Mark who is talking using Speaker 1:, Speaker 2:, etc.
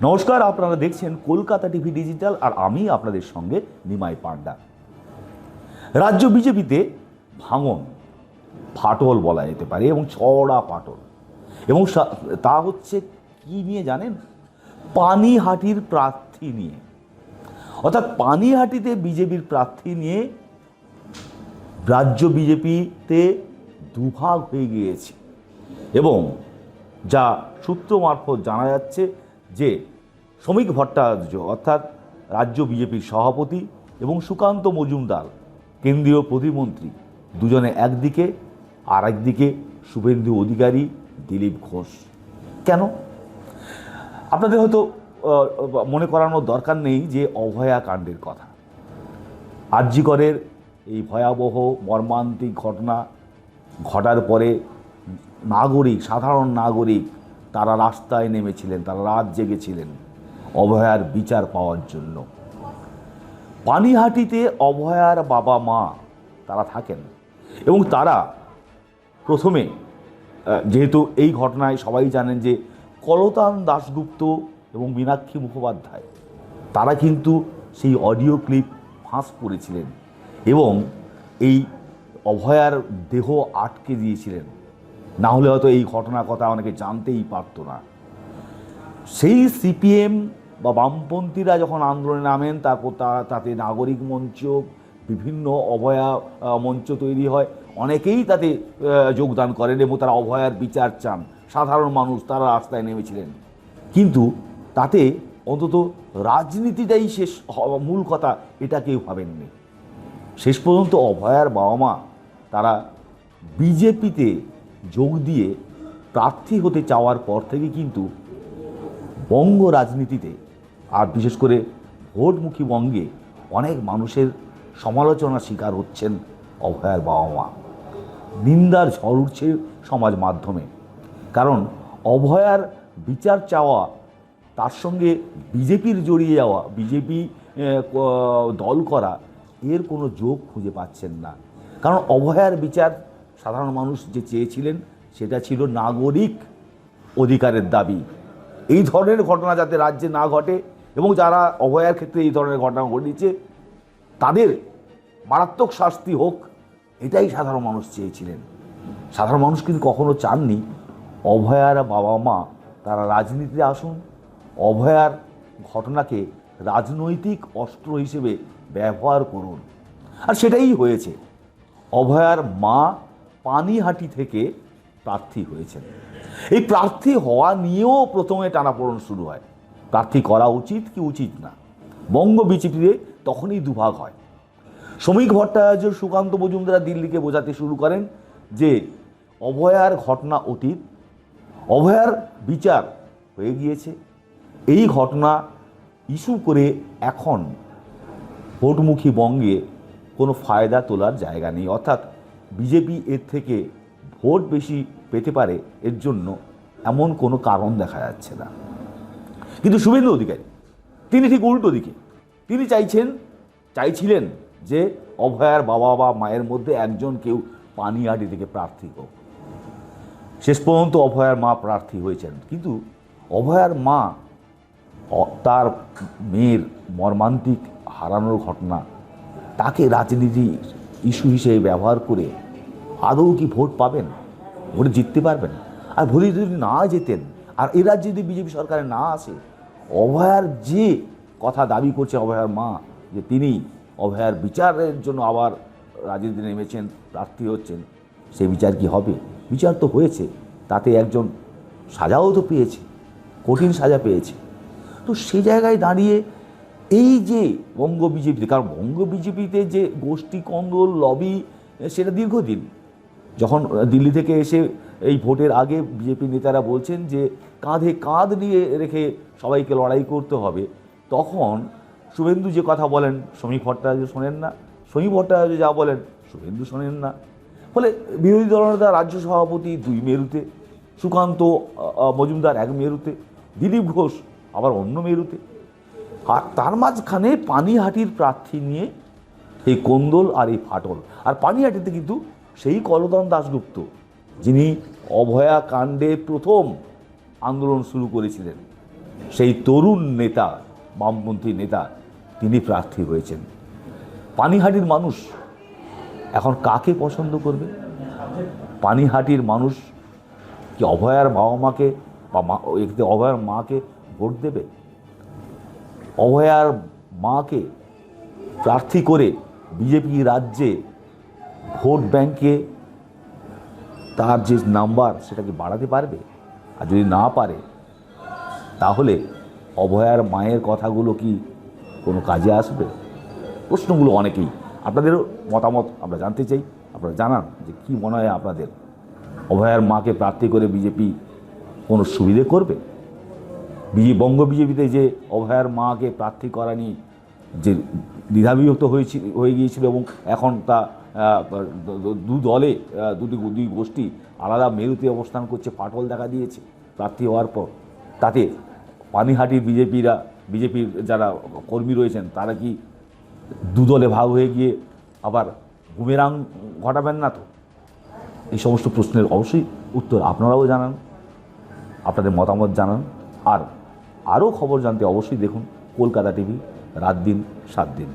Speaker 1: নমস্কার, আপনারা দেখছেন কলকাতা টিভি ডিজিটাল আর আমি আপনাদের সঙ্গে নিমাই পান্ডা। রাজ্য বিজেপিতে ভাঙন, ফাটল বলা যেতে পারে, এবং চওড়া ফাটল। এবং তা হচ্ছে কি নিয়ে জানেন? পানিহাটির প্রার্থী নিয়ে। অর্থাৎ পানিহাটিতে বিজেপির প্রার্থী নিয়ে রাজ্য বিজেপিতে দুভাগ হয়ে গিয়েছে। এবং যা সূত্র মারফত জানা যাচ্ছে যে শ্রমিক ভট্টাচার্য অর্থাৎ রাজ্য বিজেপির সভাপতি এবং সুকান্ত মজুমদার কেন্দ্রীয় প্রতিমন্ত্রী দুজনে একদিকে, আর একদিকে শুভেন্দু অধিকারী, দিলীপ ঘোষ। কেন? আপনাদের হয়তো মনে করানোর দরকার নেই যে অভয়া কাণ্ডের কথা। আরজি করের এই ভয়াবহ মর্মান্তিক ঘটনা ঘটার পরে সাধারণ নাগরিক তারা রাস্তায় নেমেছিলেন, তারা রাত জেগেছিলেন অভয়ার বিচার পাওয়ার জন্য। পানিহাটিতে অভয়ার বাবা মা তারা থাকেন এবং তারা প্রথমে, যেহেতু এই ঘটনায় সবাই জানেন যে কলতান দাশগুপ্ত এবং মীনাক্ষী মুখোপাধ্যায় তারা কিন্তু সেই অডিও ক্লিপ ফাঁস করেছিলেন এবং এই অভয়ার দেহ আটকে দিয়েছিলেন। না হলে হয়তো এই ঘটনার কথা অনেকে জানতেই পারতো না। সেই সিপিএম বা বামপন্থীরা যখন আন্দোলনে নামেন, তারপর তাতে নাগরিক মঞ্চ, বিভিন্ন অভয়া মঞ্চ তৈরি হয়, অনেকেই তাতে যোগদান করেন এবং তারা অভয়ার বিচার চান। সাধারণ মানুষ তারা রাস্তায় নেমেছিলেন, কিন্তু তাতে অন্তত রাজনীতিটাই শেষ মূল কথা এটা কেউ ভাবেননি। শেষ পর্যন্ত অভয়ার বাবা মা তারা বিজেপিতে যোগ দিয়ে প্রার্থী হতে চাওয়ার পর থেকে কিন্তু বঙ্গ রাজনীতিতে, আর বিশেষ করে ভোটমুখী বঙ্গে, অনেক মানুষের সমালোচনার শিকার হচ্ছেন অভয়ার বাবা মা। নিন্দার ঝড় উঠছে সমাজ মাধ্যমে। কারণ অভয়ার বিচার চাওয়া, তার সঙ্গে বিজেপির জড়িয়ে যাওয়া, বিজেপি দল করা, এর কোনো যোগ খুঁজে পাচ্ছেন না। কারণ অভয়ার বিচার সাধারণ মানুষ যে চেয়েছিলেন সেটা ছিল নাগরিক অধিকারের দাবি। এই ধরনের ঘটনা যাতে রাজ্যে না ঘটে এবং যারা অভয়ার ক্ষেত্রে এই ধরনের ঘটনা ঘটিয়েছে তাদের মারাত্মক শাস্তি হোক, এটাই সাধারণ মানুষ চেয়েছিলেন। সাধারণ মানুষ কিন্তু কখনো চাননি অভয়ার বাবা মা তারা রাজনীতিতে আসুন, অভয়ার ঘটনাকে রাজনৈতিক অস্ত্র হিসেবে ব্যবহার করুন। আর সেটাই হয়েছে। অভয়ার মা পানিহাটি থেকে প্রার্থী হয়েছেন। এই প্রার্থী হওয়া নিয়েও প্রথমে টানাপোড়েন শুরু হয়, প্রার্থী করা উচিত কি উচিত না। বঙ্গ বিজেপিতে তখনই দুভাগ হয়। শ্রমিক ভট্টাচার্য, সুকান্ত মজুমদার দিল্লিকে বোঝাতে শুরু করেন যে অভয়ার ঘটনা অতীত, অভয়ার বিচার হয়ে গিয়েছে। এই ঘটনা ইস্যু করে এখন ভোটমুখী বঙ্গে কোনো ফায়দা তোলার জায়গা নেই। অর্থাৎ বিজেপি এর থেকে ভোট বেশি পেতে পারে এর জন্য এমন কোনো কারণ দেখা যাচ্ছে না। কিন্তু শুভেন্দু অধিকারী তিনি ঠিক উল্টো দিকে। তিনি চাইছিলেন যে অভয়ার বাবা বা মায়ের মধ্যে একজন কেউ পানিহাটি থেকে প্রার্থী হোক। শেষ পর্যন্ত অভয়ার মা প্রার্থী হয়েছেন। কিন্তু অভয়ার মা তার মেয়ের মর্মান্তিক হারানোর ঘটনা তাকে রাজনীতি ইস্যু হিসেবে ব্যবহার করে আদৌ কি ভোট পাবেন? ভোটে জিততে পারবেন? আর ভোটে যদি না যেতেন, আর এ রাজ্যে যদি বিজেপি সরকারে না আসে, অভয়ার যে কথা দাবি করছে অভয়ার মা যে তিনি অভয়ার বিচারের জন্য আবার রাজনীতিতে নেমেছেন, প্রার্থী হচ্ছেন, সেই বিচার কি হবে? বিচার তো হয়েছে, তাতে একজন সাজাও তো পেয়েছে, কঠিন সাজা পেয়েছে। তো সেই জায়গায় দাঁড়িয়ে এই যে বঙ্গ বিজেপিতে, কারণ বঙ্গ বিজেপিতে যে গোষ্ঠী কন্দল লবি সেটা দীর্ঘদিন। যখন দিল্লি থেকে এসে এই ভোটের আগে বিজেপি নেতারা বলছেন যে কাঁধে কাঁধ নিয়ে রেখে সবাইকে লড়াই করতে হবে, তখন শুভেন্দু যে কথা বলেন শ্রমিক ভট্টাচার্য শোনেন না, শ্রমিক ভট্টাচার্য যা বলেন শুভেন্দু শোনেন না। ফলে বিরোধী দলনেতা রাজ্য সভাপতি দুই মেরুতে, সুকান্ত মজুমদার এক মেরুতে, দিলীপ ঘোষ আবার অন্য মেরুতে। আর তার মাঝখানে পানিহাটির প্রার্থী নিয়ে এই কোন্দল আর এই ফাটল। আর পানিহাটিতে কিন্তু সেই কলতান দাশগুপ্ত যিনি অভয়া কাণ্ডে প্রথম আন্দোলন শুরু করেছিলেন, সেই তরুণ নেতা, বামপন্থী নেতা, তিনি প্রার্থী হয়েছেন। পানিহাটির মানুষ এখন কাকে পছন্দ করবে? পানিহাটির মানুষ কি অভয়ার বাবা মাকে বা অভয়ার মাকে ভোট দেবে? অভয়ার মাকে প্রার্থী করে বিজেপি রাজ্যে ভোট ব্যাংকে তার যে নাম্বার সেটাকে বাড়াতে পারবে? আর যদি না পারে তাহলে অভয়ার মায়ের কথাগুলো কি কোনো কাজে আসবে? প্রশ্নগুলো অনেকেই, আপনাদেরও মতামত আমরা জানতে চাই। আপনারা জানান যে কী মনে হয় আপনাদের, অভয়ার মাকে প্রার্থী করে বিজেপি কোনো সুবিধে করবে? বঙ্গ বিজেপিতে যে অভয়ার মাকে প্রার্থী করা নিয়ে যে দ্বিধাবিভক্ত হয়ে গিয়েছিল এবং এখন তা দু দলে দুই গোষ্ঠী আলাদা মেরুতে অবস্থান করছে, ফাটল দেখা দিয়েছে প্রার্থী হওয়ার পর। তাতে পানিহাটির বিজেপির যারা কর্মী রয়েছেন তারা কি দুদলে ভাগ হয়ে গিয়ে আবার বুমেরাং ঘটাবেন না তো? এই সমস্ত প্রশ্নের অবশ্যই উত্তর আপনারাও জানান, আপনাদের মতামত জানান। আর আরও খবর জানতে অবশ্যই দেখুন কলকাতা টিভি, রাত দিন 7 দিন।